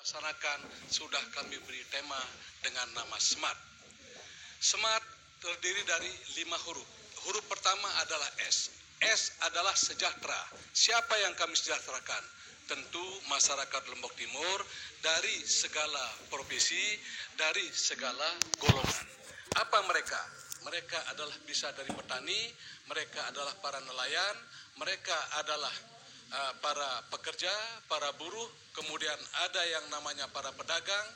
laksanakan sudah kami beri tema dengan nama SMART. SMART terdiri dari 5 huruf. Huruf pertama adalah S. S adalah sejahtera. Siapa yang kami sejahterakan? Tentu masyarakat Lombok Timur dari segala profesi, dari segala golongan. Apa mereka? Mereka adalah bisa dari petani, mereka adalah para nelayan, mereka adalah para pekerja, para buruh, kemudian ada yang namanya para pedagang,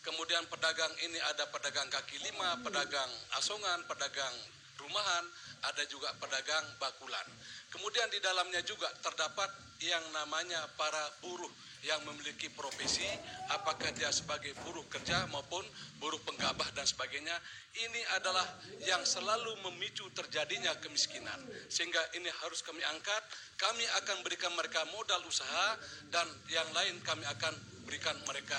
kemudian pedagang ini ada pedagang kaki lima, pedagang asongan, pedagang rumahan, ada juga pedagang bakulan. Kemudian di dalamnya juga terdapat yang namanya para buruh yang memiliki profesi, apakah dia sebagai buruh kerja maupun buruh penggabah dan sebagainya. Ini adalah yang selalu memicu terjadinya kemiskinan, sehingga ini harus kami angkat. Kami akan berikan mereka modal usaha, dan yang lain kami akan berikan mereka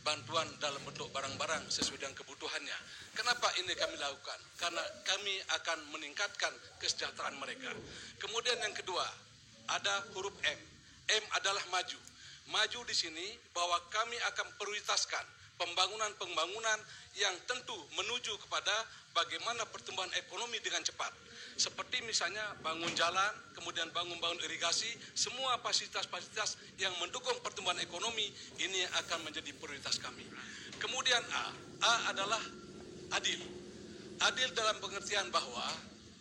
bantuan dalam bentuk barang-barang sesuai dengan kebutuhannya. Kenapa ini kami lakukan? Karena kami akan meningkatkan kesejahteraan mereka. Kemudian yang kedua, ada huruf M. M adalah maju. Maju di sini bahwa kami akan prioritaskan pembangunan yang tentu menuju kepada bagaimana pertumbuhan ekonomi dengan cepat. Seperti misalnya bangun jalan, kemudian bangun irigasi, semua fasilitas-fasilitas yang mendukung pertumbuhan ekonomi ini akan menjadi prioritas kami. Kemudian A adalah adil. Adil dalam pengertian bahwa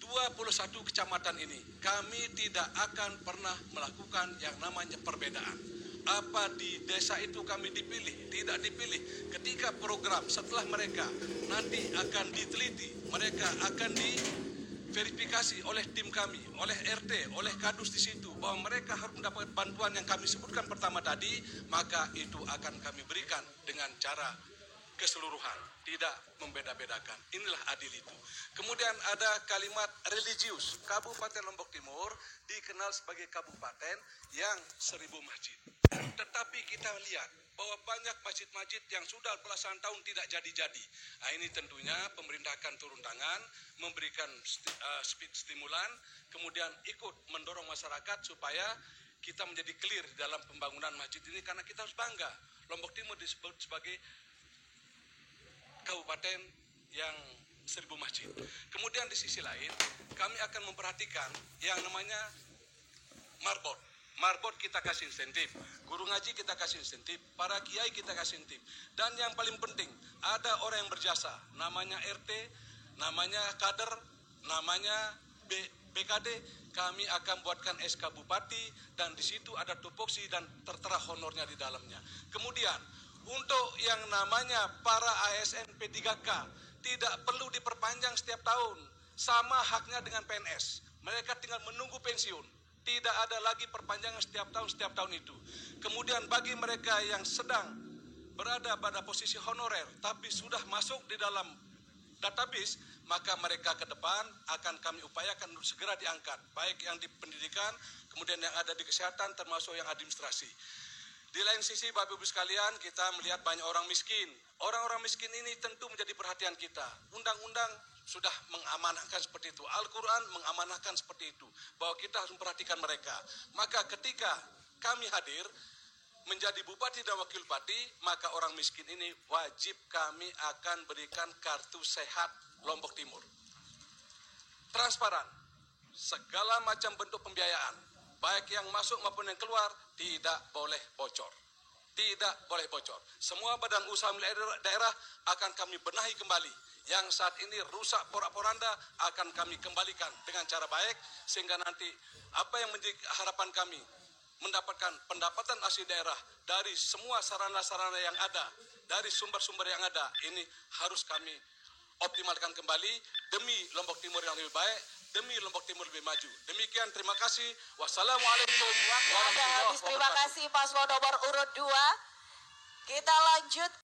21 kecamatan ini kami tidak akan pernah melakukan yang namanya perbedaan. Apa di desa itu kami dipilih, tidak dipilih. Ketika program setelah mereka nanti akan diteliti, mereka akan diverifikasi oleh tim kami, oleh RT, oleh kadus di situ, bahwa mereka harus mendapat bantuan yang kami sebutkan pertama tadi, maka itu akan kami berikan dengan cara keseluruhan, tidak membeda-bedakan. Inilah adil itu. Kemudian ada kalimat religius. Kabupaten Lombok Timur dikenal sebagai kabupaten yang 1000 masjid. Tetapi kita lihat bahwa banyak masjid-masjid yang sudah belasan tahun tidak jadi-jadi. Nah, ini tentunya pemerintah akan turun tangan, memberikan stimulan, kemudian ikut mendorong masyarakat supaya kita menjadi clear dalam pembangunan masjid ini, karena kita harus bangga. Lombok Timur disebut sebagai kabupaten yang 1000 masjid. Kemudian di sisi lain, kami akan memperhatikan yang namanya marbot. Marbot kita kasih insentif, guru ngaji kita kasih insentif, para kiai kita kasih insentif. Dan yang paling penting, ada orang yang berjasa, namanya RT, namanya kader, namanya BKD, kami akan buatkan SK Bupati, dan di situ ada tupoksi dan tertera honornya di dalamnya. Kemudian, untuk yang namanya para ASN P3K, tidak perlu diperpanjang setiap tahun, sama haknya dengan PNS. Mereka tinggal menunggu pensiun. Tidak ada lagi perpanjangan setiap tahun itu. Kemudian bagi mereka yang sedang berada pada posisi honorer tapi sudah masuk di dalam database, maka mereka ke depan akan kami upayakan untuk segera diangkat, baik yang di pendidikan, kemudian yang ada di kesehatan, termasuk yang administrasi. Di lain sisi, Bapak Ibu sekalian, kita melihat banyak orang miskin. Orang-orang miskin ini tentu menjadi perhatian kita. Undang-undang sudah mengamanahkan seperti itu. Al-Quran mengamanahkan seperti itu, bahwa kita harus memperhatikan mereka. Maka ketika kami hadir menjadi bupati dan wakil bupati, maka orang miskin ini wajib kami akan berikan kartu sehat Lombok Timur. Transparan, segala macam bentuk pembiayaan, baik yang masuk maupun yang keluar, tidak boleh bocor. Tidak boleh bocor. Semua badan usaha milik daerah akan kami benahi kembali. Yang saat ini rusak porak-poranda akan kami kembalikan dengan cara baik, sehingga nanti apa yang menjadi harapan kami, mendapatkan pendapatan asli daerah dari semua sarana-sarana yang ada, dari sumber-sumber yang ada, ini harus kami optimalkan kembali demi Lombok Timur yang lebih baik, demi Lombok Timur lebih maju. Demikian, terima kasih. Wassalamualaikum warahmatullahi wabarakatuh. Terima kasih paslon nomor urut 2. Kita lanjut.